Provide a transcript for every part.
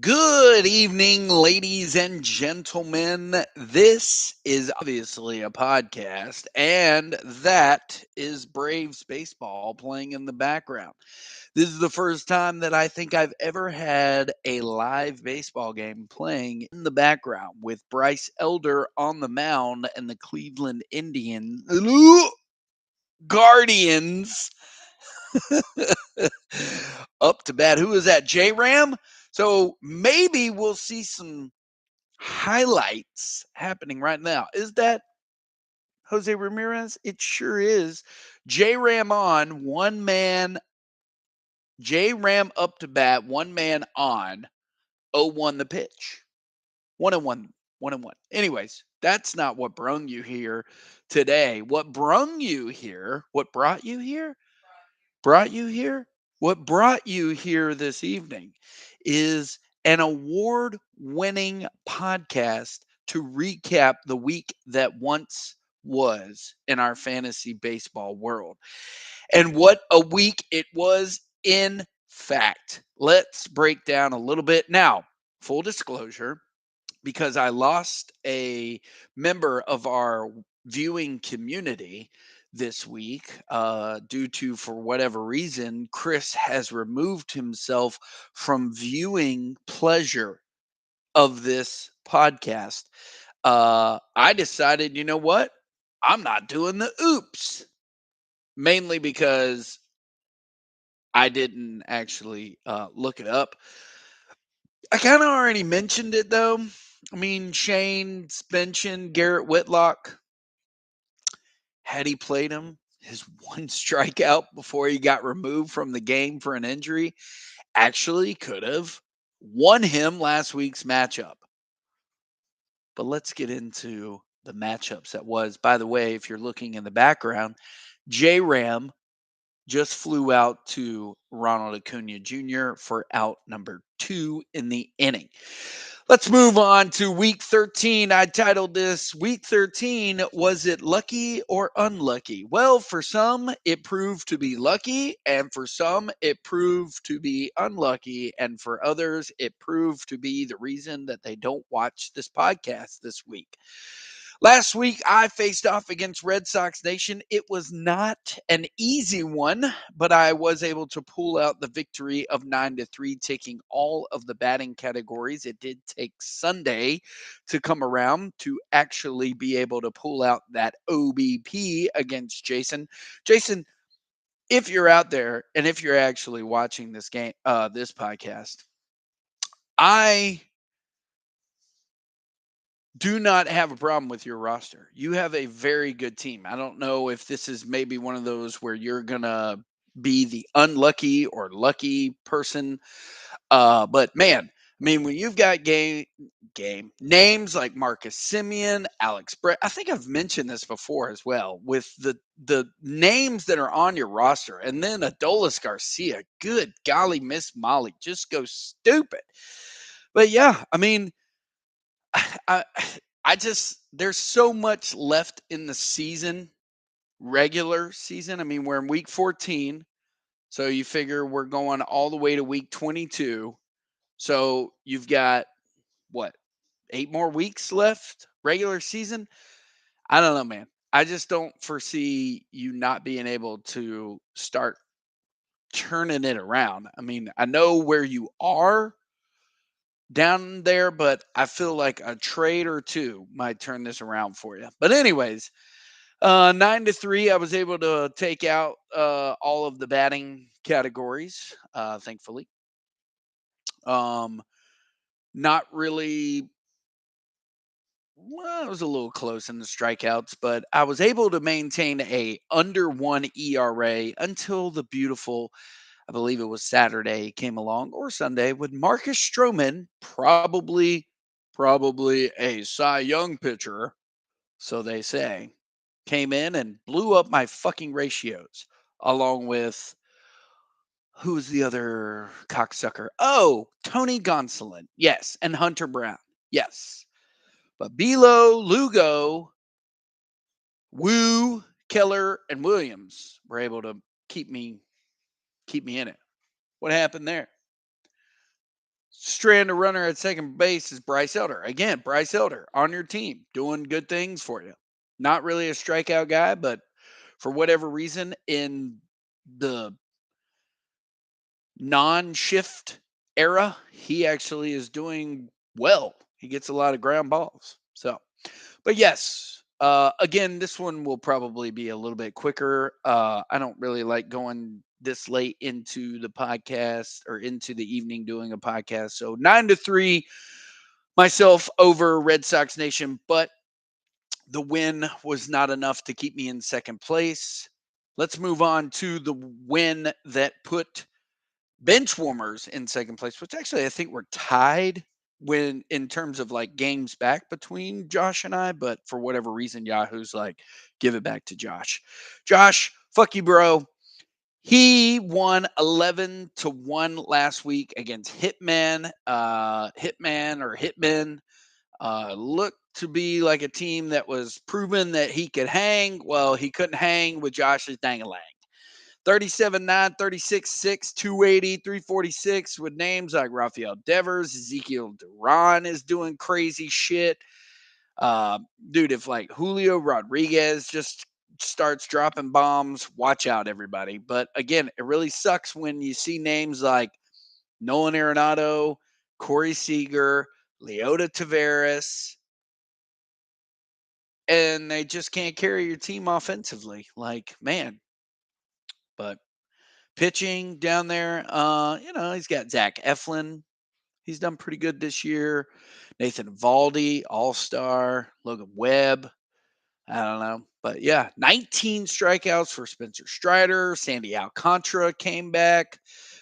Good evening, ladies and gentlemen. This is obviously a podcast, and that is Braves baseball playing in the background. This is the first time that I think I've ever had a live baseball game playing in the background with Bryce Elder on the mound and the Cleveland Indians Guardians up to bat. Who is that? J Ram? So maybe we'll see some highlights happening right now. Is that Jose Ramirez? It sure is. J Ram on, one man, J Ram up to bat, one man on, 0-1 the pitch. 1-1, 1-1. Anyways, that's not what brung you here today. What brung you here, what brought you here? Brought you here? What brought you here this evening is an award winning podcast to recap the week that once was in our fantasy baseball world. And what a week it was, in fact. Let's break down a little bit. Now, full disclosure, because I lost a member of our viewing community this week due to, for whatever reason, Chris has removed himself from viewing pleasure of this podcast. I decided, you know what? I'm not doing the oops, mainly because I didn't actually look it up. I kind of already mentioned it though. I mean, Shane's mentioned Garrett Whitlock. Had he played him, his one strikeout before he got removed from the game for an injury actually could have won him last week's matchup. But let's get into the matchups that was. By the way, if you're looking in the background, J Ram just flew out to Ronald Acuna Jr. for out number 2 in the inning. Let's move on to week 13. I titled this Week 13, Was It Lucky or Unlucky? Well, for some, it proved to be lucky, and for some, it proved to be unlucky, and for others, it proved to be the reason that they don't watch this podcast this week. Last week, I faced off against Red Sox Nation. It was not an easy one, but I was able to pull out the victory of 9-3, taking all of the batting categories. It did take Sunday to come around to actually be able to pull out that OBP against Jason. Jason, if you're out there and if you're actually watching this game, this podcast, I do not have a problem with your roster. You have a very good team. I don't know if this is maybe one of those where you're going to be the unlucky or lucky person. But man, I mean, when you've got game names like Marcus Simeon, Alex Brett, I think I've mentioned this before as well with the names that are on your roster, and then Adolis Garcia. Good golly, Miss Molly, just go stupid. But yeah, I mean, I I just there's so much left in the season, regular season. I mean, we're in week 14, so you figure we're going all the way to week 22. So you've got what, 8 more weeks left regular season? I don't know, man. I just don't foresee you not being able to start turning it around. I mean, I know where you are down there, but I feel like a trade or two might turn this around for you. But anyways, 9-3, I was able to take out all of the batting categories, thankfully. Um, Not really. Well, it was a little close in the strikeouts, but I was able to maintain a under 1 ERA until the beautiful, I believe it was Saturday, came along, or Sunday, with Marcus Stroman, probably a Cy Young pitcher, so they say, came in and blew up my fucking ratios, along with who's the other cocksucker? Oh, Tony Gonsolin. Yes, and Hunter Brown. Yes. But Belo, Lugo, Woo, Keller, and Williams were able to keep me in it. What happened there? strand a runner at second base is Bryce Elder. Again, Bryce Elder on your team, doing good things for you. Not really a strikeout guy, but for whatever reason, in the non-shift era, he actually is doing well. He gets a lot of ground balls. So, but yes, again, this one will probably be a little bit quicker. I don't really like going this late into the podcast or into the evening doing a podcast. So 9-3, myself over Red Sox Nation, but the win was not enough to keep me in second place. Let's move on to the win that put bench warmers in second place, which actually I think we're tied when in terms of like games back between Josh and I, but for whatever reason, Yahoo's like, give it back to Josh. Josh, fuck you, bro. He won 11-1 last week against Hitman, Hitman. Looked to be like a team that was proven that he could hang. Well, he couldn't hang with Josh's dang-a-lang. 37-9, 36-6, 280, 346 with names like Rafael Devers, Ezekiel Duran is doing crazy shit. Dude, if like Julio Rodriguez just starts dropping bombs, watch out, everybody. But again, it really sucks when you see names like Nolan Arenado, Corey Seager, Leota Taveras, and they just can't carry your team offensively. Like, man. But pitching down there, he's got Zach Eflin. He's done pretty good this year. Nathan Valdi, All Star. Logan Webb. I don't know. But yeah, 19 strikeouts for Spencer Strider. Sandy Alcantara came back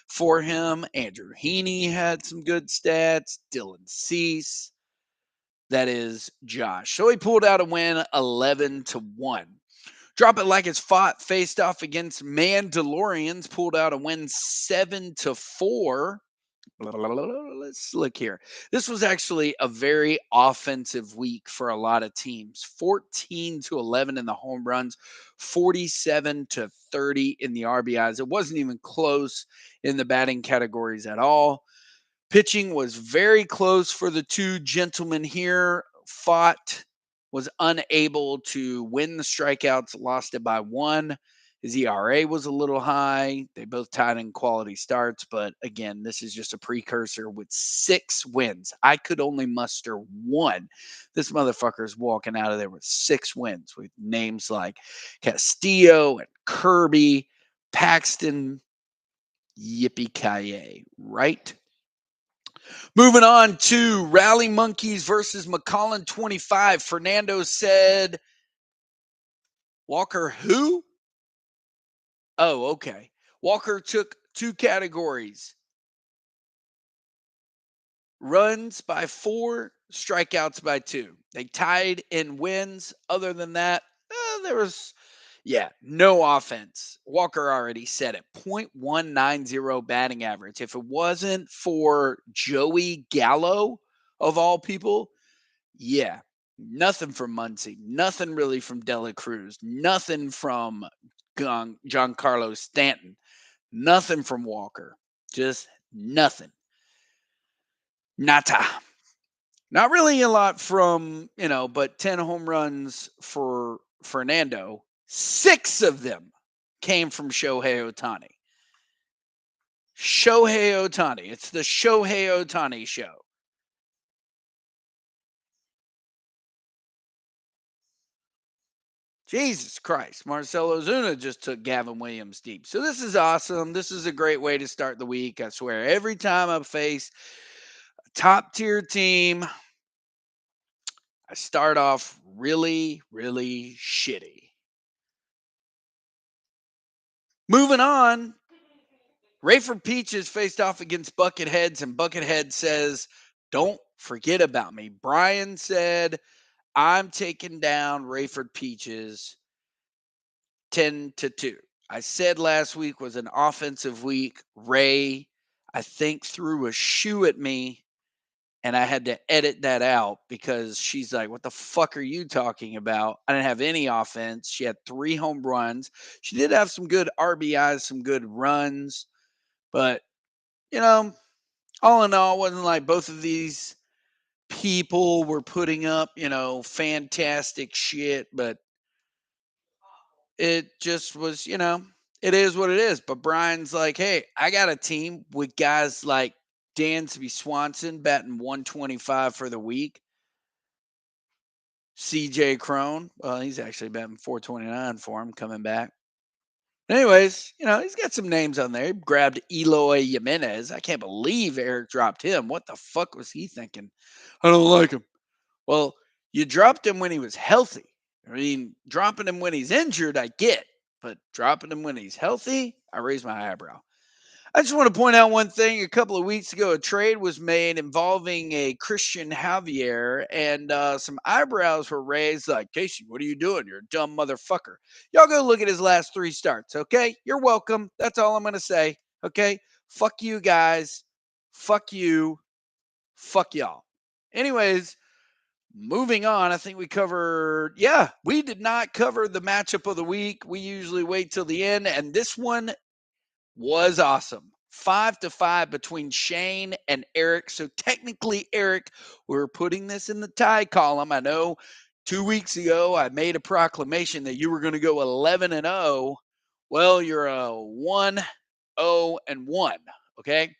for him. Andrew Heaney had some good stats. Dylan Cease. That is Josh. So he pulled out a win 11-1. Drop It Like It's Fought faced off against Mandalorians, pulled out a win 7-4. Let's look here. This was actually a very offensive week for a lot of teams. 14-11 in the home runs, 47-30 in the RBIs. It wasn't even close in the batting categories at all. Pitching was very close for the two gentlemen here. Fought was unable to win the strikeouts, lost it by one. His ERA was a little high. They both tied in quality starts, but again, this is just a precursor with 6 wins. I could only muster one. This motherfucker's walking out of there with 6 wins with names like Castillo and Kirby, Paxton, yippee-ki-yay, right? Moving on to Rally Monkeys versus McCollin 25. Fernando said, Walker who? Oh, okay. Walker took 2 categories. Runs by 4, strikeouts by 2. They tied in wins. Other than that, there was, no offense. Walker already said it. .190 batting average. If it wasn't for Joey Gallo, of all people, yeah, nothing from Muncy, nothing really from Dela Cruz, nothing from Giancarlo Stanton, nothing from Walker, just nothing. Nata. Not really a lot from, but 10 home runs for Fernando. 6 of them came from Shohei Ohtani. Shohei Ohtani. It's the Shohei Ohtani show. Jesus Christ. Marcelo Zuna just took Gavin Williams deep. So this is awesome. This is a great way to start the week. I swear, every time I face a top tier team, I start off really, really shitty. Moving on, Rayford Peaches faced off against Bucketheads, and Buckethead says, don't forget about me. Brian said, I'm taking down Rayford Peaches 10-2. I said last week was an offensive week. Ray, I think, threw a shoe at me, and I had to edit that out because she's like, what the fuck are you talking about? I didn't have any offense. She had 3 home runs. She did have some good RBIs, some good runs, but, you know, all in all, it wasn't like both of these people were putting up, fantastic shit, but it just was, it is what it is. But Brian's like, hey, I got a team with guys like Dansby Swanson batting 125 for the week. CJ Crone, well, he's actually batting 429 for him coming back. Anyways, he's got some names on there. He grabbed Eloy Jimenez. I can't believe Eric dropped him. What the fuck was he thinking? I don't like him. Well, you dropped him when he was healthy. I mean, dropping him when he's injured, I get, but dropping him when he's healthy, I raise my eyebrow. I just want to point out one thing. A couple of weeks ago, a trade was made involving a Christian Javier, and some eyebrows were raised like, Casey, what are you doing? You're a dumb motherfucker. Y'all go look at his last 3 starts, okay? You're welcome. That's all I'm going to say, okay? Fuck you guys. Fuck you. Fuck y'all. Anyways, moving on, I think we covered, we did not cover the matchup of the week. We usually wait till the end, and this one was awesome. 5-5 between Shane and Eric. So technically, Eric, we're putting this in the tie column. I know 2 weeks ago I made a proclamation that you were going to go 11-0. Well, you're a 1-0-1. Okay.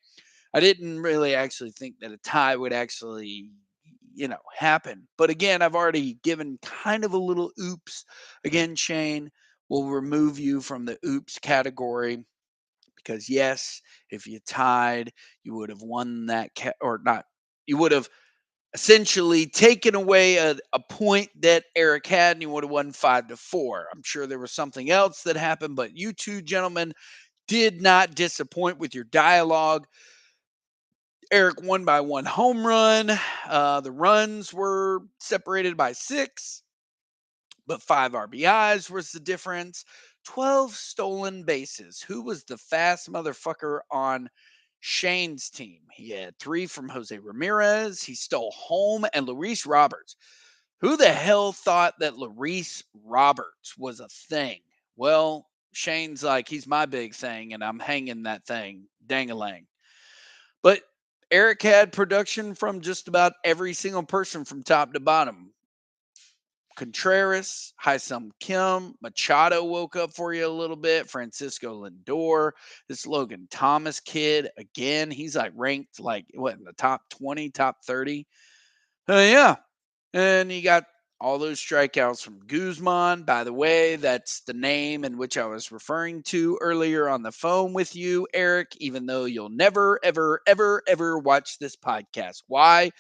I didn't really actually think that a tie would actually, happen. But again, I've already given kind of a little oops. Again, Shane, will remove you from the oops category because yes, if you tied, you would have won that or not. You would have essentially taken away a point that Eric had, and you would have won 5-4. I'm sure there was something else that happened, but you two gentlemen did not disappoint with your dialogue. Eric won by 1 home run. The runs were separated by 6, but 5 RBIs was the difference. 12 stolen bases. Who was the fast motherfucker on Shane's team? He had 3 from Jose Ramirez. He stole home and Luis Roberts. Who the hell thought that Luis Roberts was a thing? Well, Shane's like, he's my big thing, and I'm hanging that thing, dang-a-lang. But Eric had production from just about every single person from top to bottom. Contreras, Haisum Kim, Machado woke up for you a little bit. Francisco Lindor, this Logan Thomas kid, again, he's like ranked like what in the top 20, top 30. Yeah. And you got all those strikeouts from Guzman. By the way, that's the name in which I was referring to earlier on the phone with you, Eric, even though you'll never, ever, ever, ever watch this podcast. Why?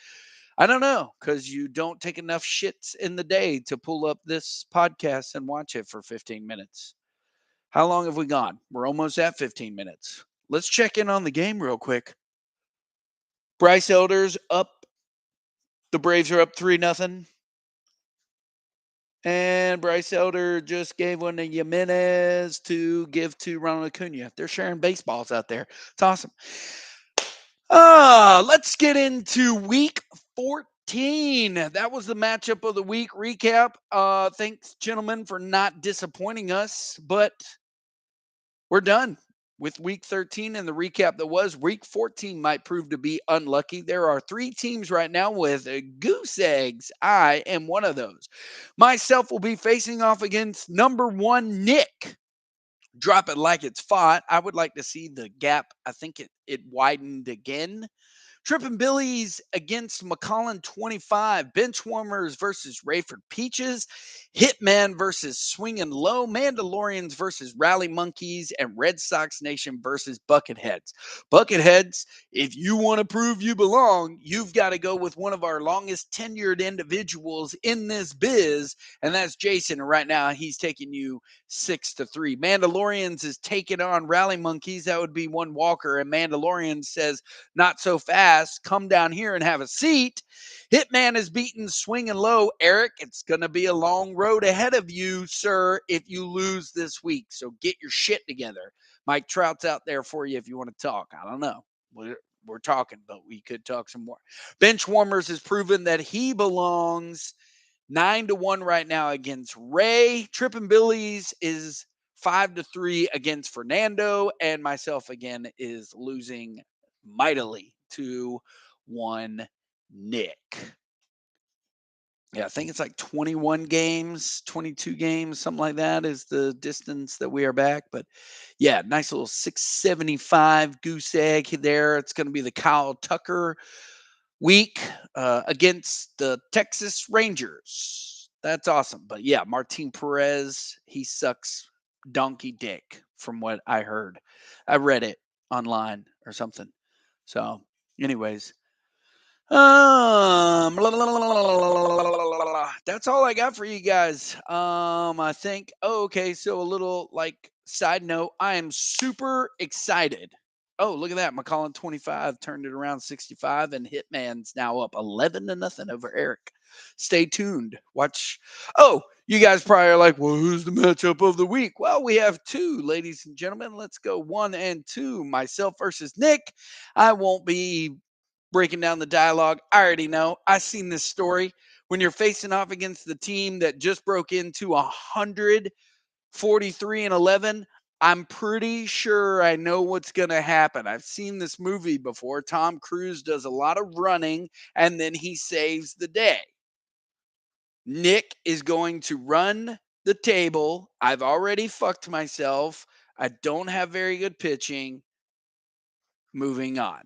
I don't know, because you don't take enough shits in the day to pull up this podcast and watch it for 15 minutes. How long have we gone? We're almost at 15 minutes. Let's check in on the game real quick. Bryce Elder's up. The Braves are up 3-0. And Bryce Elder just gave one to Jimenez to give to Ronald Acuna. They're sharing baseballs out there. It's awesome. Let's get into week 14. That was the matchup of the week recap. Thanks, gentlemen, for not disappointing us, but we're done with week 13 and the recap that was. Week 14 might prove to be unlucky. There are 3 teams right now with goose eggs. I am one of those. Myself will be facing off against number 1, Nick. Drop it like it's fought. I would like to see the gap. I think it widened again. Trippin' Billies against McCollin 25. Benchwarmers versus Rayford Peaches. Hitman versus Swingin' Low. Mandalorians versus Rally Monkeys. And Red Sox Nation versus Bucketheads. Bucketheads, if you want to prove you belong, you've got to go with one of our longest tenured individuals in this biz, and that's Jason. And right now, he's taking you 6-3. Mandalorians is taking on Rally Monkeys. That would be one Walker. And Mandalorian says, not so fast. Come down here and have a seat. Hitman is beaten Swinging Low. Eric, it's going to be a long road ahead of you, sir, if you lose this week. So get your shit together. Mike Trout's out there for you if you want to talk. I don't know. We're talking, but we could talk some more. Benchwarmers has proven that he belongs 9-1 right now against Ray. Trippin' Billies is 5-3 against Fernando, and myself again is losing mightily to 1 Nick. Yeah, I think it's like 21 games, 22 games, something like that is the distance that we are back. But yeah, nice little 675 goose egg there. It's going to be the Kyle Tucker week against the Texas Rangers. That's awesome. But yeah, Martin Perez, he sucks donkey dick from what I heard. I read it online or something. So, anyways, that's all I got for you guys. I think. Oh, okay. So a little like side note, I am super excited. Oh, look at that! McCollum 25 turned it around 65, and Hitman's now up 11-0 over Eric. Stay tuned. Watch. Oh, you guys probably are like, well, who's the matchup of the week? Well, we have two, ladies and gentlemen. Let's go 1 and 2. Myself versus Nick. I won't be breaking down the dialogue. I already know. I seen this story. When you're facing off against the team that just broke into 143-11, I'm pretty sure I know what's going to happen. I've seen this movie before. Tom Cruise does a lot of running and then he saves the day. Nick is going to run the table. I've already fucked myself. I don't have very good pitching. Moving on.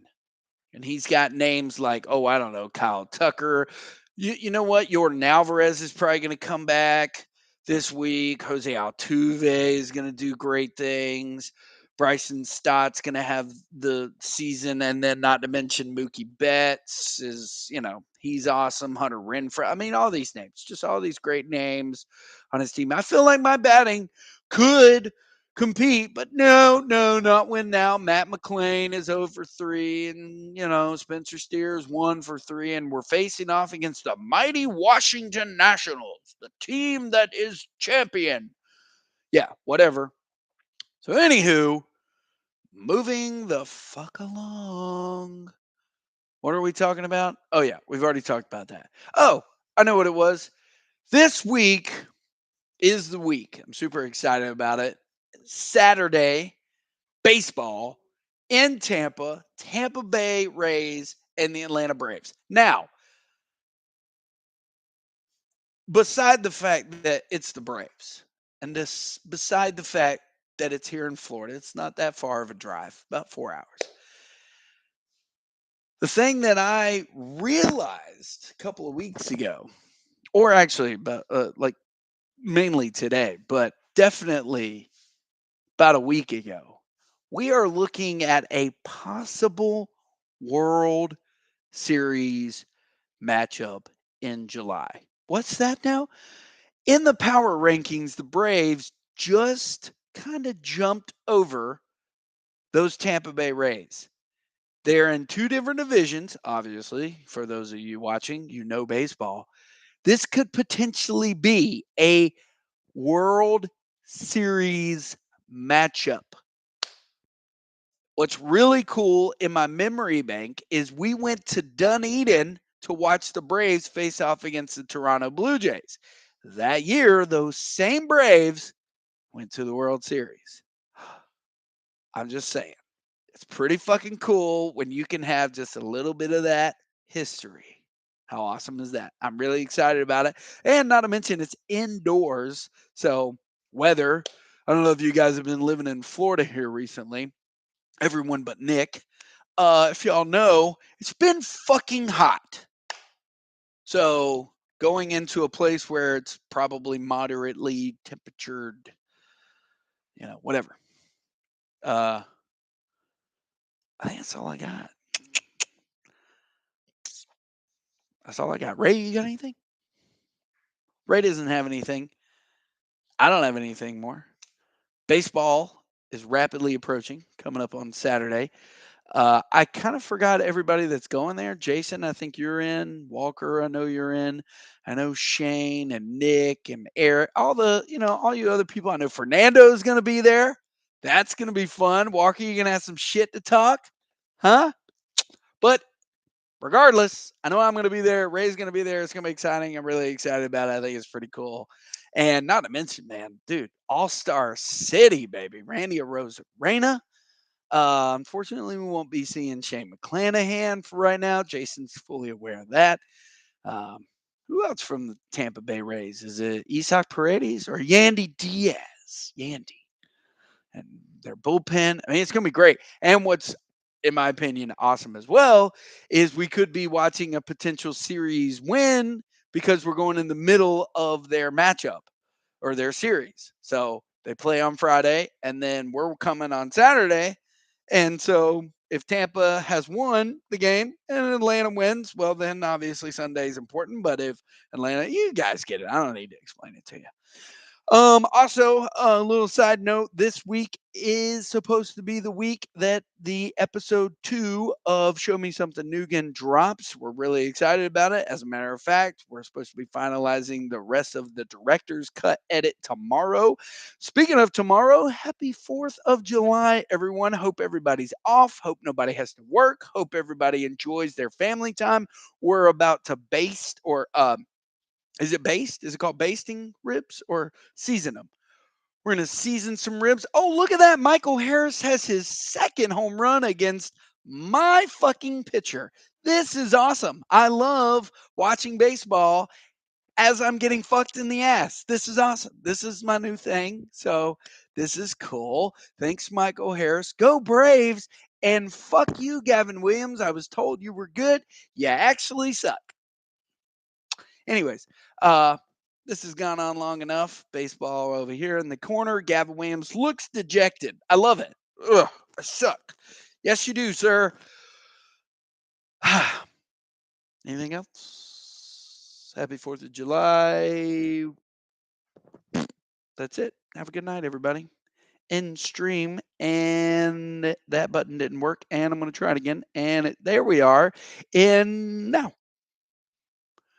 And he's got names like, oh, I don't know, Kyle Tucker. You know what? Jordan Alvarez is probably going to come back this week. Jose Altuve is going to do great things. Bryson Stott's going to have the season, and then not to mention Mookie Betts is, he's awesome. Hunter Renfroe. I mean, all these names, just all these great names on his team. I feel like my batting could compete, but no, not when now. Matt McLean is 0 for 3, and Spencer Steer is 1 for 3, and we're facing off against the mighty Washington Nationals, the team that is champion. Yeah, whatever. So, anywho, moving the fuck along. What are we talking about? Oh yeah, we've already talked about that. Oh, I know what it was. This week is the week. I'm super excited about it. Saturday, baseball in Tampa, Tampa Bay Rays, and the Atlanta Braves. Now, beside the fact that it's the Braves, and this beside the fact that it's here in Florida, it's not that far of a drive, about 4 hours. The thing that I realized a couple of weeks ago, or actually about like mainly today, but definitely about a week ago, we are looking at a possible World Series matchup in July. What's that now? In the power rankings, the Braves just kind of jumped over those Tampa Bay Rays. They're in two different divisions, obviously. For those of you watching, you know baseball. This could potentially be a World Series matchup. What's really cool in my memory bank is we went to Dunedin to watch the Braves face off against the Toronto Blue Jays. That year, those same Braves went to the World Series. I'm just saying. It's pretty fucking cool when you can have just a little bit of that history. How awesome is that? I'm really excited about it. And not to mention, it's indoors. So, weather. I don't know if you guys have been living in Florida here recently. Everyone but Nick. If y'all know, it's been fucking hot. So going into a place where it's probably moderately temperatured, whatever. I think that's all I got. That's all I got. Ray, you got anything? Ray doesn't have anything. I don't have anything more. Baseball is rapidly approaching, coming up on Saturday. I kind of forgot everybody that's going there. Jason, I think you're in. Walker, I know you're in. I know Shane and Nick and Eric, all you other people. I know Fernando's going to be there. That's going to be fun. Walker, you going to have some shit to talk? Huh? But regardless, I know I'm going to be there. Ray's going to be there. It's going to be exciting. I'm really excited about it. I think it's pretty cool. And not to mention, man, dude, All-Star City, baby. Randy Arozarena. Unfortunately, we won't be seeing Shane McClanahan for right now. Jason's fully aware of that. Um, who else from the Tampa Bay Rays? Is it Isaac Paredes or Yandy Diaz? Yandy. And their bullpen. I mean, it's going to be great. And what's, in my opinion, awesome as well is we could be watching a potential series win because we're going in the middle of their matchup or their series. So they play on Friday and then we're coming on Saturday. And so if Tampa has won the game and Atlanta wins, well, then obviously Sunday is important. But if Atlanta, you guys get it. I don't need to explain it to you. Also, a little side note, this week is supposed to be the week that the episode 2 of Show Me Something Nugan drops. We're really excited about it. As a matter of fact, we're supposed to be finalizing the rest of the director's cut edit tomorrow. Speaking of tomorrow, happy 4th of July, everyone. Hope everybody's off. Hope nobody has to work. Hope everybody enjoys their family time. We're about to baste or is it based? Is it called basting ribs or season them? We're going to season some ribs. Oh, look at that. Michael Harris has his second home run against my fucking pitcher. This is awesome. I love watching baseball as I'm getting fucked in the ass. This is awesome. This is my new thing. So this is cool. Thanks, Michael Harris. Go Braves. And fuck you, Gavin Williams. I was told you were good. You actually suck. Anyways, this has gone on long enough. Baseball over here in the corner. Gavin Williams looks dejected. I love it. Ugh, I suck. Yes, you do, sir. Anything else? Happy 4th of July. That's it. Have a good night, everybody. End stream, and that button didn't work, and I'm going to try it again. And there we are. And now.